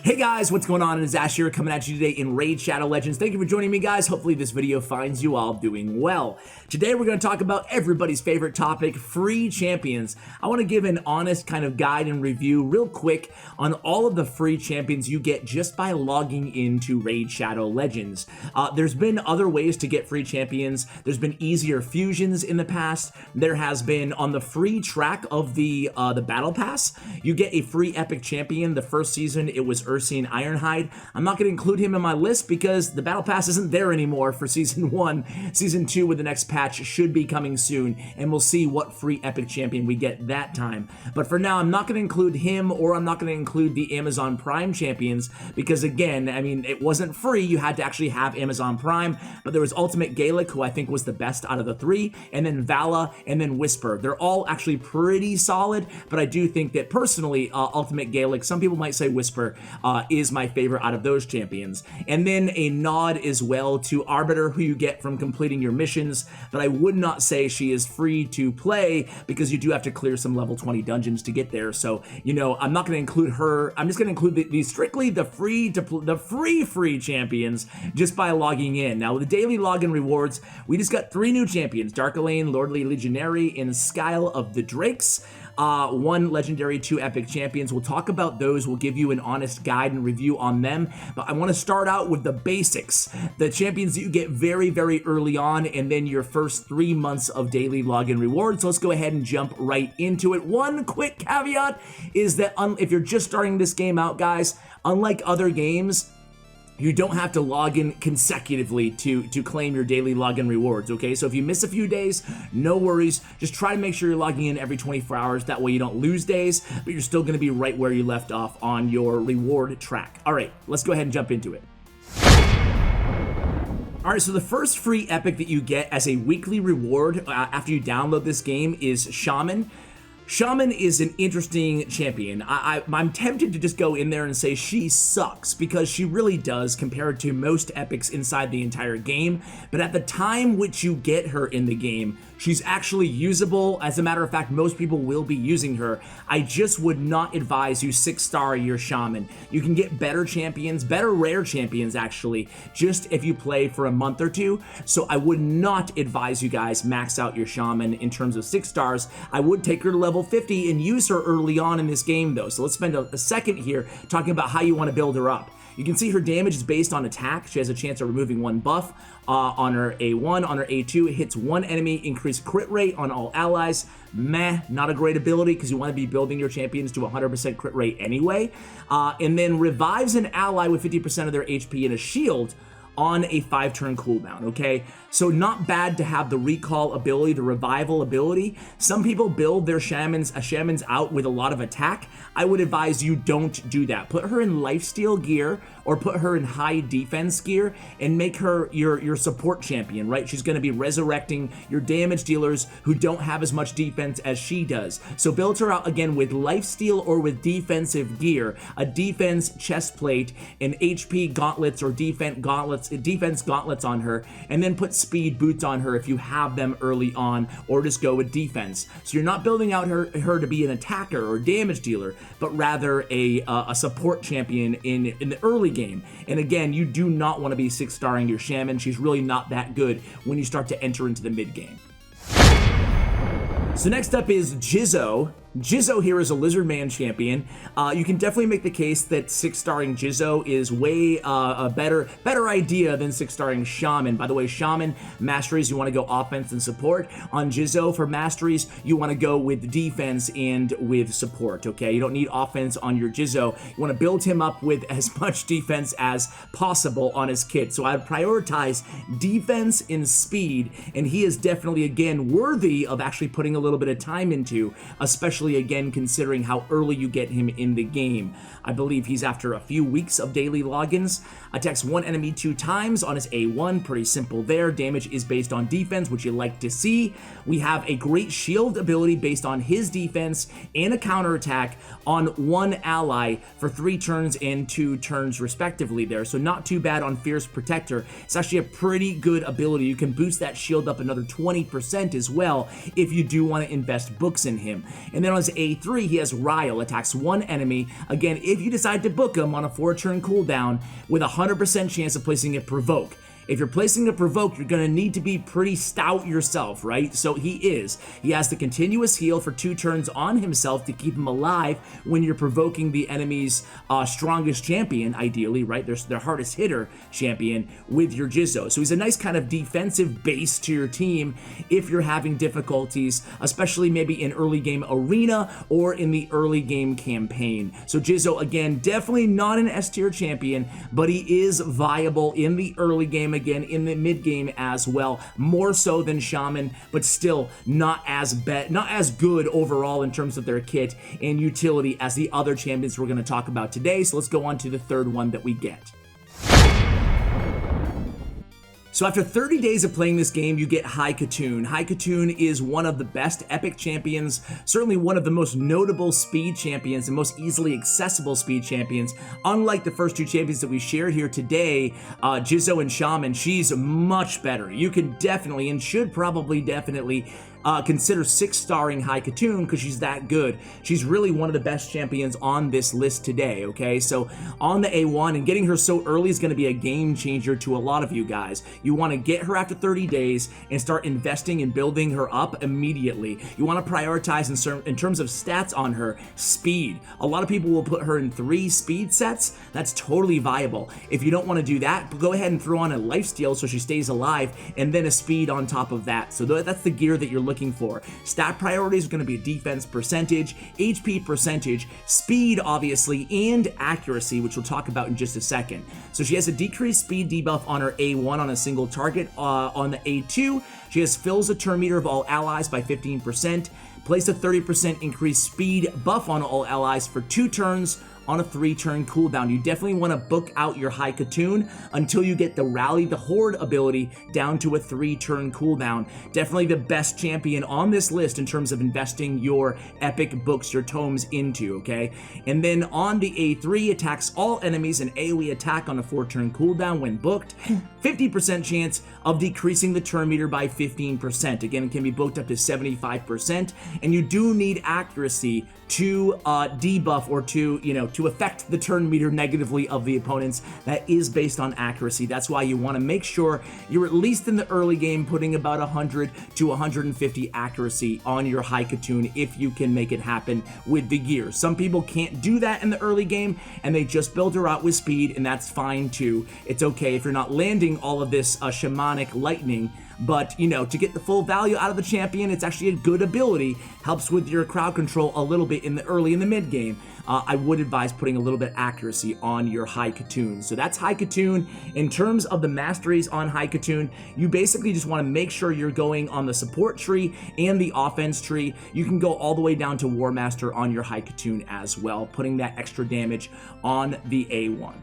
Hey guys, what's going on? It is Ash here coming at you today in Raid Shadow Legends. Thank you for joining me, guys. Hopefully this video finds you all doing well. Today we're going to talk about everybody's favorite topic, free champions. I want to give an honest kind of guide and review real quick on all of the free champions you get just by logging into Raid Shadow Legends. There's been other ways to get free champions. There's been easier fusions in the past. There has been on the free track of the Battle Pass, you get a free epic champion. The first season it was Ursine Ironhide. I'm not going to include him in my list because the Battle Pass isn't there anymore for Season 1. Season 2 with the next patch should be coming soon, and we'll see what free epic champion we get that time. But for now, I'm not going to include him, or I'm not going to include the Amazon Prime champions because, again, I mean, it wasn't free. You had to actually have Amazon Prime, but there was Ultimate Gaelic, who I think was the best out of the three, and then Vala, and then Whisper. They're all actually pretty solid, but I do think that personally, Ultimate Gaelic, some people might say Whisper, is my favorite out of those champions. And then a nod as well to Arbiter, who you get from completing your missions, but I would not say she is free to play because you do have to clear some level 20 dungeons to get there. So, you know, I'm not going to include her. I'm just going to include the strictly the free champions just by logging in. Now, with the daily login rewards, we just got 3 new champions: Dark Ehlain, Lordly Legionary, and Scyl of the Drakes. 1 legendary, 2 epic champions. We'll talk about those. We'll give you an honest guide and review on them, but I want to start out with the basics, the champions that you get very, very early on, and then your first 3 months of daily login rewards. So let's go ahead and jump right into it. One quick caveat is that if you're just starting this game out, guys, unlike other games, you don't have to log in consecutively to claim your daily login rewards, okay? So if you miss a few days, no worries. Just try to make sure you're logging in every 24 hours. That way you don't lose days, but you're still gonna be right where you left off on your reward track. All right, let's go ahead and jump into it. All right, so the first free epic that you get as a weekly reward after you download this game is Shaman. Shaman is an interesting champion. I'm tempted to just go in there and say she sucks because she really does compared to most epics inside the entire game. But at the time which you get her in the game, she's actually usable. As a matter of fact, most people will be using her. I just would not advise you 6-star your Shaman. You can get better champions, better rare champions actually, just if you play for a month or 2. So I would not advise you guys max out your Shaman in terms of 6 stars. I would take her to level 50 and use her early on in this game though. So let's spend a second here talking about how you want to build her up. You can see her damage is based on attack. She has a chance of removing 1 buff on her A1. On her A2, it hits 1 enemy, increased crit rate on all allies. Meh, not a great ability because you want to be building your champions to 100% crit rate anyway. And then revives an ally with 50% of their HP and a shield on a 5-turn cooldown, okay? So not bad to have the recall ability, the revival ability. Some people build their shamans out with a lot of attack. I would advise you don't do that. Put her in lifesteal gear or put her in high defense gear and make her your support champion, right? She's gonna be resurrecting your damage dealers who don't have as much defense as she does. So build her out again with lifesteal or with defensive gear, a defense chest plate, and HP gauntlets or defense gauntlets on her, and then put speed boots on her if you have them early on, or just go with defense. So you're not building out her to be an attacker or damage dealer, but rather a support champion in the early game. And again, you do not want to be 6-starring your Shaman. She's really not that good when you start to enter into the mid game. So next up is Jizo. Jizo here is a lizard man champion. You can definitely make the case that 6-starring Jizo is way a better idea than 6-starring Shaman. By the way, Shaman masteries, you want to go offense and support. On Jizo for masteries, you want to go with defense and with support, okay? You don't need offense on your Jizo. You want to build him up with as much defense as possible on his kit. So I would prioritize defense and speed, and he is definitely, again, worthy of actually putting a little bit of time into, especially again considering how early you get him in the game. I believe he's after a few weeks of daily logins. Attacks 1 enemy 2 times on his A1, pretty simple there. Damage is based on defense, which you like to see. We have a great shield ability based on his defense and a counterattack on 1 ally for 3 turns and 2 turns respectively there. So not too bad on Fierce Protector. It's actually a pretty good ability. You can boost that shield up another 20% as well if you do want to invest books in him. And then then on his A3, he has Ryle, attacks one enemy. Again, if you decide to book him on a 4-turn cooldown with a 100% chance of placing a provoke. If you're placing a provoke, you're going to need to be pretty stout yourself, right? So he is. He has the continuous heal for 2 turns on himself to keep him alive when you're provoking the enemy's strongest champion, ideally, right? Their hardest hitter champion with your Jizo. So he's a nice kind of defensive base to your team if you're having difficulties, especially maybe in early game arena or in the early game campaign. So Jizo, again, definitely not an S tier champion, but he is viable in the early game, again in the mid game as well, more so than Shaman, but still not as good overall in terms of their kit and utility as the other champions we're going to talk about today. So let's go on to the third one that we get. So after 30 days of playing this game, you get Hikatoon. Hikatoon is one of the best epic champions, certainly one of the most notable speed champions and most easily accessible speed champions. Unlike the first 2 champions that we shared here today, Jizo and Shaman, she's much better. You can definitely and should probably definitely consider 6-starring Hikatoon because she's that good. She's really one of the best champions on this list today, okay? So on the A1, and getting her so early is going to be a game changer to a lot of you guys. You want to get her after 30 days and start investing and building her up immediately. You want to prioritize in terms of stats on her, speed. A lot of people will put her in 3 speed sets. That's totally viable. If you don't want to do that, go ahead and throw on a lifesteal so she stays alive, and then a speed on top of that. So that's the gear that you're looking for. Stat priorities are going to be defense percentage, HP percentage, speed obviously, and accuracy, which we'll talk about in just a second. So she has a decreased speed debuff on her A1 on a single target. On the A2, she has fills a turn meter of all allies by 15%, place a 30% increased speed buff on all allies for 2 turns on a 3-turn cooldown. You definitely want to book out your Hikatoon until you get the Rally the Horde ability down to a 3-turn cooldown. Definitely the best champion on this list in terms of investing your epic books, your tomes into, okay? And then on the A3, attacks all enemies and AoE attack on a 4-turn cooldown when booked. 50% chance of decreasing the turn meter by 15%. Again, it can be booked up to 75%, and you do need accuracy to debuff or to affect the turn meter negatively of the opponents. That is based on accuracy. That's why you want to make sure you're at least in the early game putting about 100 to 150 accuracy on your Hikatoon if you can make it happen with the gear. Some people can't do that in the early game and they just build her out with speed, and that's fine too. It's okay if you're not landing all of this shamanic lightning. But, to get the full value out of the champion, it's actually a good ability. Helps with your crowd control a little bit in the mid game. I would advise putting a little bit accuracy on your Hikatoon. So that's Hikatoon. In terms of the masteries on Hikatoon, you basically just want to make sure you're going on the support tree and the offense tree. You can go all the way down to War Master on your Hikatoon as well, putting that extra damage on the A1.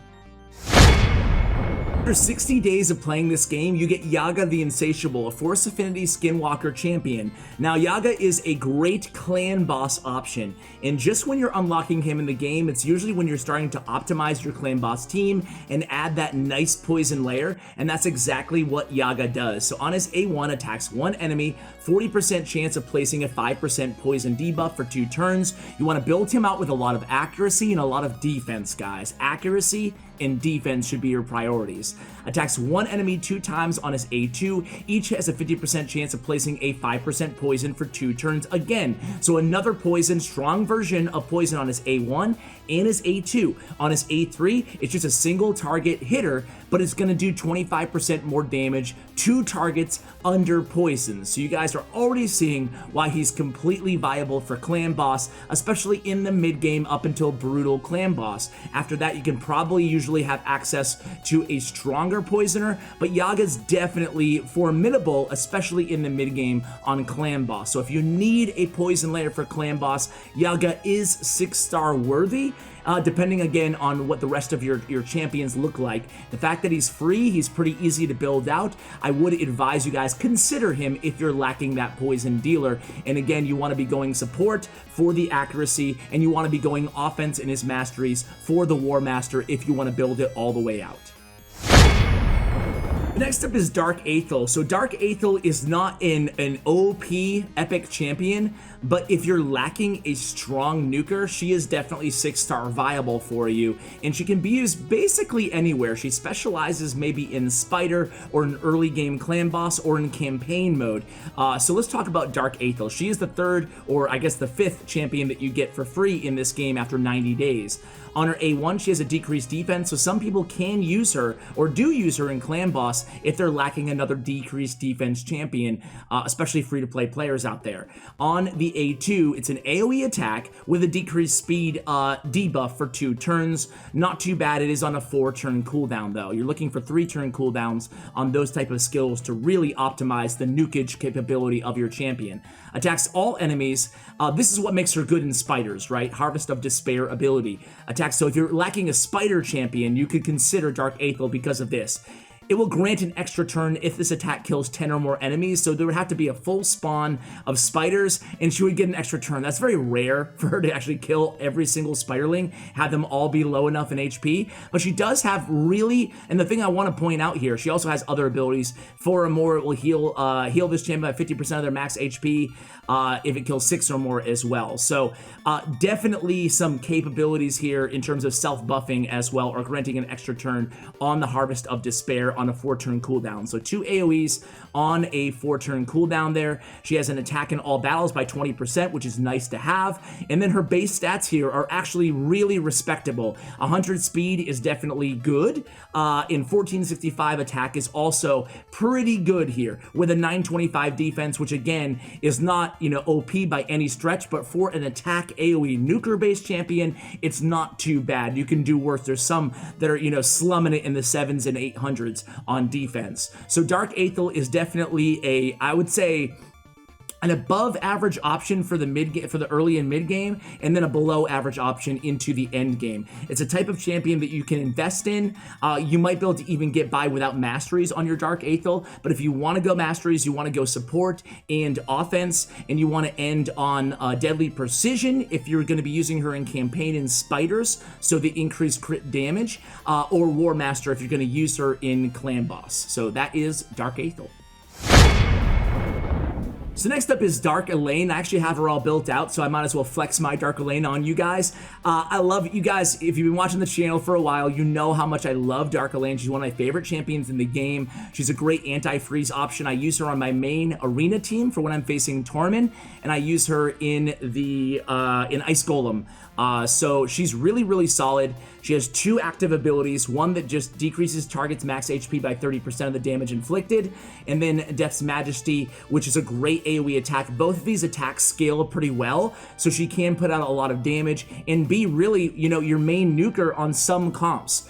After 60 days of playing this game, you get Yaga the Insatiable, a Force Affinity Skinwalker champion. Now, Yaga is a great clan boss option, and just when you're unlocking him in the game, it's usually when you're starting to optimize your clan boss team and add that nice poison layer, and that's exactly what Yaga does. So on his A1, attacks one enemy, 40% chance of placing a 5% poison debuff for 2 turns. You want to build him out with a lot of accuracy and a lot of defense, guys. Accuracy and defense should be your priorities. Attacks one enemy 2 times on his A2. Each has a 50% chance of placing a 5% poison for 2 turns again. So another poison, strong version of poison on his A1 and his A2. On his A3, it's just a single target hitter, but it's going to do 25% more damage to targets under poison. So you guys are already seeing why he's completely viable for clan boss, especially in the mid game up until brutal clan boss. After that, you can probably usually have access to a stronger poisoner, but Yaga's definitely formidable, especially in the mid game on clan boss. So if you need a poison layer for clan boss, Yaga is 6-star worthy. Depending again on what the rest of your champions look like. The fact that he's free, he's pretty easy to build out. I would advise you guys consider him if you're lacking that poison dealer. And again, you want to be going support for the accuracy, and you want to be going offense in his masteries for the War Master if you want to build it all the way out. Next up is Dark Ehlain. So Dark Ehlain is not an OP epic champion, but if you're lacking a strong nuker, she is definitely 6-star viable for you, and she can be used basically anywhere. She specializes maybe in Spider or in early game clan boss or in campaign mode. So let's talk about Dark Ehlain. She is the 3rd, or I guess the 5th champion that you get for free in this game after 90 days. On her A1, she has a decreased defense, so some people can use her or do use her in clan boss if they're lacking another decreased defense champion, especially free-to-play players out there. On the A2, it's an AoE attack with a decreased speed debuff for 2 turns. Not too bad. It is on a 4-turn cooldown, though. You're looking for 3-turn cooldowns on those type of skills to really optimize the nukage capability of your champion. Attacks all enemies. This is what makes her good in spiders, right? Harvest of Despair ability. Attacks. So if you're lacking a spider champion, you could consider Dark Ehlain because of this. It will grant an extra turn if this attack kills 10 or more enemies, so there would have to be a full spawn of spiders, and she would get an extra turn. That's very rare for her to actually kill every single spiderling, have them all be low enough in HP, but she does have really, and the thing I want to point out here, she also has other abilities. 4 or more, it will heal this champion by 50% of their max HP if it kills 6 or more as well. So definitely some capabilities here in terms of self-buffing as well, or granting an extra turn on the Harvest of Despair on a 4-turn cooldown. So 2 AoEs on a 4-turn cooldown there. She has an attack in all battles by 20%, which is nice to have. And then her base stats here are actually really respectable. 100 speed is definitely good. In 1465 attack is also pretty good here with a 925 defense, which again is not, OP by any stretch, but for an attack AoE nuker-based champion, it's not too bad. You can do worse. There's some that are, slumming it in the 7s and 800s on defense. So Dark Ehlain is definitely I would say, an above average option for the early and mid game, and then a below average option into the end game. It's a type of champion that you can invest in. You might be able to even get by without masteries on your Dark Ehlain, but if you want to go masteries, you want to go support and offense, and you want to end on deadly precision if you're going to be using her in campaign and spiders, so the increased crit damage, or war master if you're going to use her in clan boss. So that is Dark Ehlain. So next up is Dark Ehlain. I actually have her all built out, so I might as well flex my Dark Ehlain on you guys. I love you guys. If you've been watching the channel for a while, you know how much I love Dark Ehlain. She's one of my favorite champions in the game. She's a great anti-freeze option. I use her on my main arena team for when I'm facing Torment, and I use her in the in Ice Golem. So she's really, really solid. She has 2 active abilities, one that just decreases target's max HP by 30% of the damage inflicted, and then Death's Majesty, which is a great AoE attack. Both of these attacks scale pretty well, so she can put out a lot of damage and be really, your main nuker on some comps.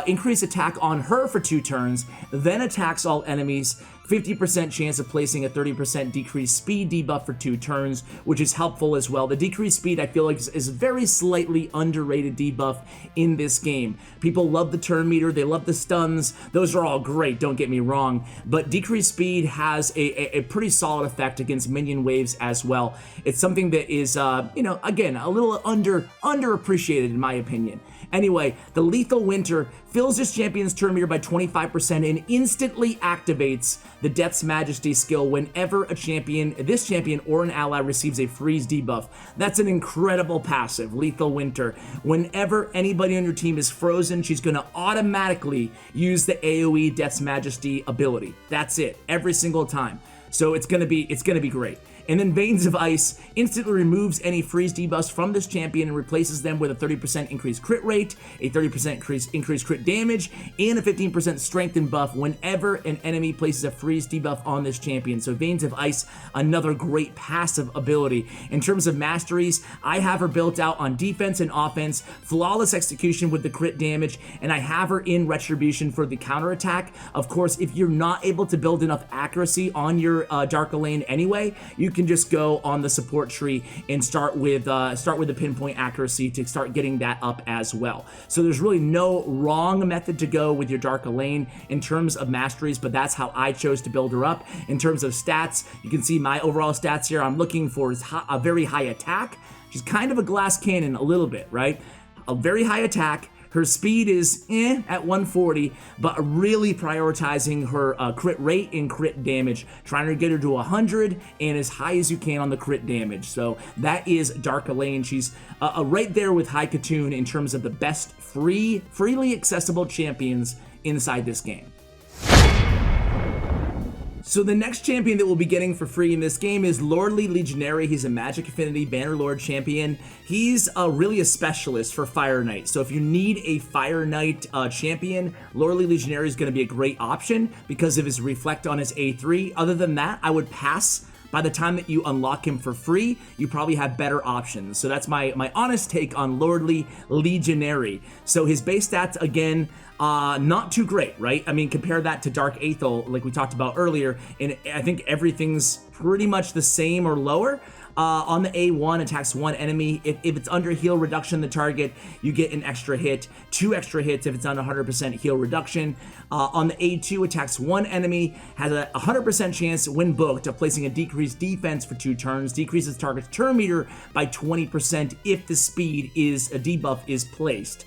Increase attack on her for 2 turns, then attacks all enemies, 50% chance of placing a 30% decreased speed debuff for 2 turns, which is helpful as well. The decreased speed, I feel like, is a very slightly underrated debuff in this game. People love the turn meter, they love the stuns, those are all great, don't get me wrong, but decreased speed has a pretty solid effect against minion waves as well. It's something that is, again, a little underappreciated in my opinion. Anyway, the Lethal Winter fills this champion's turn meter by 25% and instantly activates the Death's Majesty skill whenever this champion or an ally receives a freeze debuff. That's an incredible passive, Lethal Winter. Whenever anybody on your team is frozen, she's going to automatically use the AoE Death's Majesty ability. That's it, every single time. So it's gonna be great. And then Veins of Ice instantly removes any freeze debuffs from this champion and replaces them with a 30% increased crit rate, a 30% increased crit damage, and a 15% strengthen buff whenever an enemy places a freeze debuff on this champion. So Veins of Ice, another great passive ability. In terms of masteries, I have her built out on defense and offense, flawless execution with the crit damage, and I have her in retribution for the counterattack. Of course, if you're not able to build enough accuracy on your Dark Ehlain anyway, you can just go on the support tree and start with the pinpoint accuracy to start getting that up as well. So there's really no wrong method to go with your Dark Ehlain in terms of masteries, but that's how I chose to build her up. In terms of stats, you can see my overall stats here. I'm looking for a very high attack. She's kind of a glass cannon a little bit, right? A very high attack, Her speed is at 140, but really prioritizing her crit rate and crit damage, trying to get her to 100 and as high as you can on the crit damage. So that is Dark Ehlain. She's right there with Hikatoon in terms of the best freely accessible champions inside this game. So the next champion that we'll be getting for free in this game is Lordly Legionary. He's a Magic Affinity Bannerlord champion. He's really a specialist for Fire Knight. So if you need a Fire Knight champion, Lordly Legionary is going to be a great option because of his Reflect on his A3. Other than that, I would pass. By the time that you unlock him for free, you probably have better options. So that's my honest take on Lordly Legionary. So his base stats, again, not too great, right? I mean, compare that to Dark Ehlain, like we talked about earlier, and I think everything's pretty much the same or lower. On the A1, attacks one enemy. If it's under heal reduction, the target, you get an extra hit, 2 extra hits if it's on 100% heal reduction. On the A2, attacks one enemy, has a 100% chance when booked of placing a decreased defense for 2 turns, decreases target's turn meter by 20% if the speed is a debuff is placed.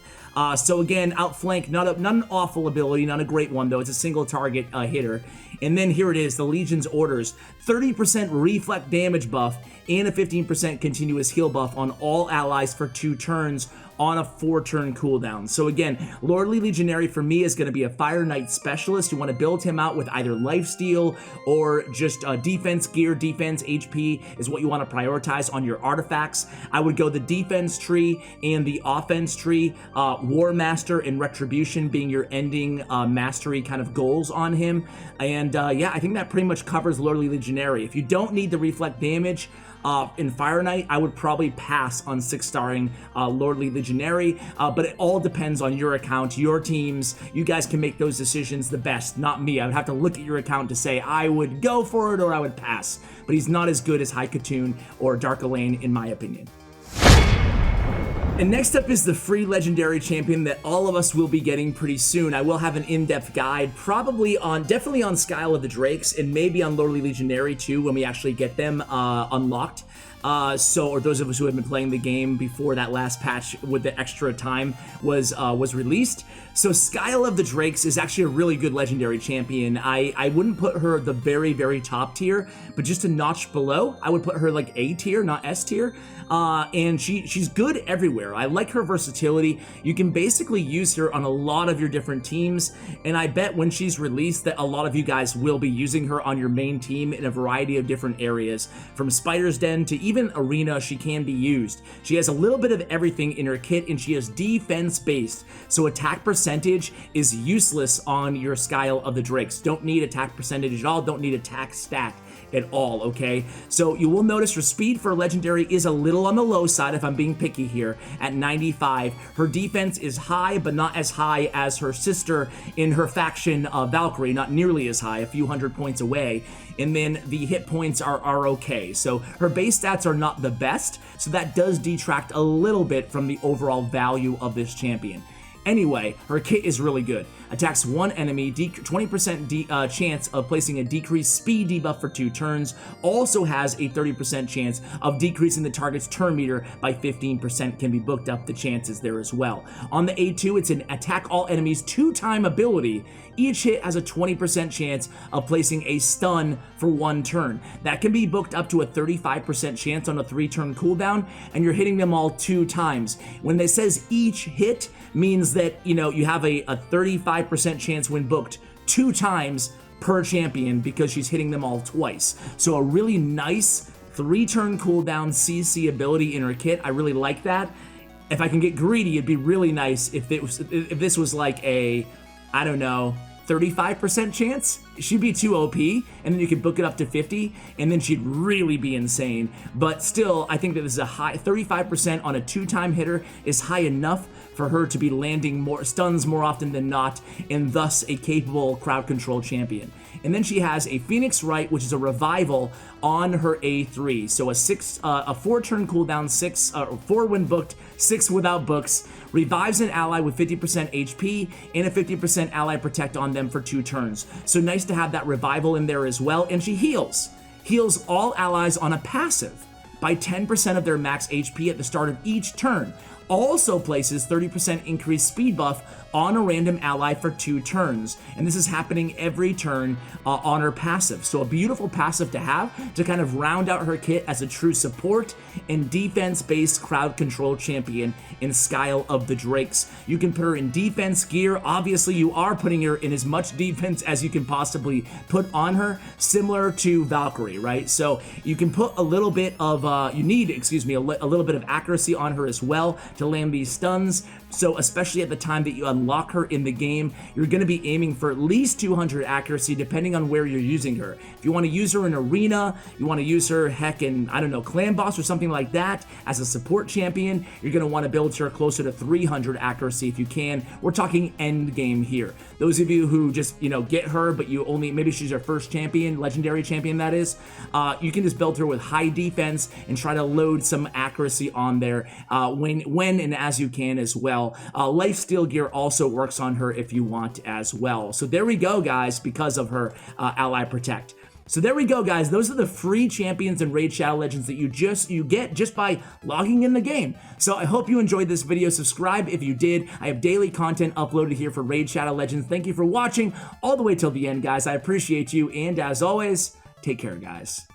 So again, outflank, not an awful ability, not a great one though. It's a single target hitter. And then here it is, the Legion's orders. 30% reflect damage buff and a 15% continuous heal buff on all allies for 2 turns on a 4-turn cooldown. So again, Lordly Legionary for me is going to be a Fire Knight specialist. You want to build him out with either lifesteal or just defense gear. Defense HP is what you want to prioritize on your artifacts. I would go the defense tree and the offense tree, War Master and Retribution being your ending mastery kind of goals on him. And yeah, I think that pretty much covers Lordly Legionary. If you don't need the reflect damage, in Fire Knight, I would probably pass on 6-starring Lordly Legionary, but it all depends on your account, your teams. You guys can make those decisions the best, not me. I would have to look at your account to say I would go for it or I would pass, but he's not as good as Hikatoon or Dark Ehlain in my opinion. And next up is the free legendary champion that all of us will be getting pretty soon. I will have an in-depth guide, definitely on Scyl of the Drakes, and maybe on Lordly Legionary too when we actually get them unlocked. Or those of us who have been playing the game before that last patch with the extra time was released. So Scyl of the Drakes is actually a really good legendary champion. I wouldn't put her the very, very top tier, but just a notch below. I would put her like A tier, not S tier. And she's good everywhere. I like her versatility. You can basically use her on a lot of your different teams, and I bet when she's released that a lot of you guys will be using her on your main team in a variety of different areas. From Spider's Den to even Arena, she can be used. She has a little bit of everything in her kit, and she is defense-based, so attack percentage is useless on your Scyl of the Drakes. Don't need attack percentage at all, don't need attack stat at all, okay? So you will notice her speed for legendary is a little on the low side if I'm being picky here at 95. Her defense is high, but not as high as her sister in her faction, Valkyrie, not nearly as high, a few hundred points away. And then the hit points are okay. So her base stats are not the best, so that does detract a little bit from the overall value of this champion. Anyway, her kit is really good. Attacks one enemy, 20% chance of placing a decreased speed debuff for 2 turns. Also has a 30% chance of decreasing the target's turn meter by 15%. Can be booked up the chances there as well. On the A2, it's an attack all enemies 2-time ability. Each hit has a 20% chance of placing a stun for 1 turn. That can be booked up to a 35% chance on a 3-turn cooldown, and you're hitting them all 2 times. When it says each hit, means that, you know, you have a 35% chance when booked 2 times per champion because she's hitting them all twice. So a really nice 3-turn cooldown CC ability in her kit. I really like that. If I can get greedy, it'd be really nice if this was like a, I don't know, 35% chance. She'd be too OP, and then you could book it up to 50, and then she'd really be insane. But still, I think that this is a high 35% on a 2-time hitter is high enough for her to be landing more stuns more often than not, and thus a capable crowd control champion. And then she has a Phoenix Rite, which is a revival on her A3. So a 4-turn cooldown, 4 when booked, 6 without books. Revives an ally with 50% HP and a 50% ally protect on them for 2 turns. So nice to have that revival in there as well. And she heals all allies on a passive by 10% of their max HP at the start of each turn. also places 30% increased speed buff on a random ally for 2 turns, and this is happening every turn on her passive. So a beautiful passive to have to kind of round out her kit as a true support and defense-based crowd control champion in Scyl of the Drakes. You can put her in defense gear. Obviously, you are putting her in as much defense as you can possibly put on her, similar to Valkyrie, right? So you can put a little bit of, a little bit of accuracy on her as well to land these stuns. So especially at the time that you unlock her in the game, you're going to be aiming for at least 200 accuracy depending on where you're using her. If you want to use her in arena, you want to use her, heck, in, I don't know, clan boss or something like that as a support champion, you're going to want to build her closer to 300 accuracy if you can. We're talking end game here. Those of you who just, you know, get her, but you only, maybe she's your first champion, legendary champion that is, you can just build her with high defense and try to load some accuracy on there when and as you can as well. Lifesteal gear also works on her if you want as well. So there we go, guys, because of her ally protect. So there we go, guys. Those are the free champions and Raid Shadow Legends that you get just by logging in the game. So I hope you enjoyed this video. Subscribe if you did. I have daily content uploaded here for Raid Shadow Legends. Thank you for watching all the way till the end, guys. I appreciate you, and as always, take care, guys.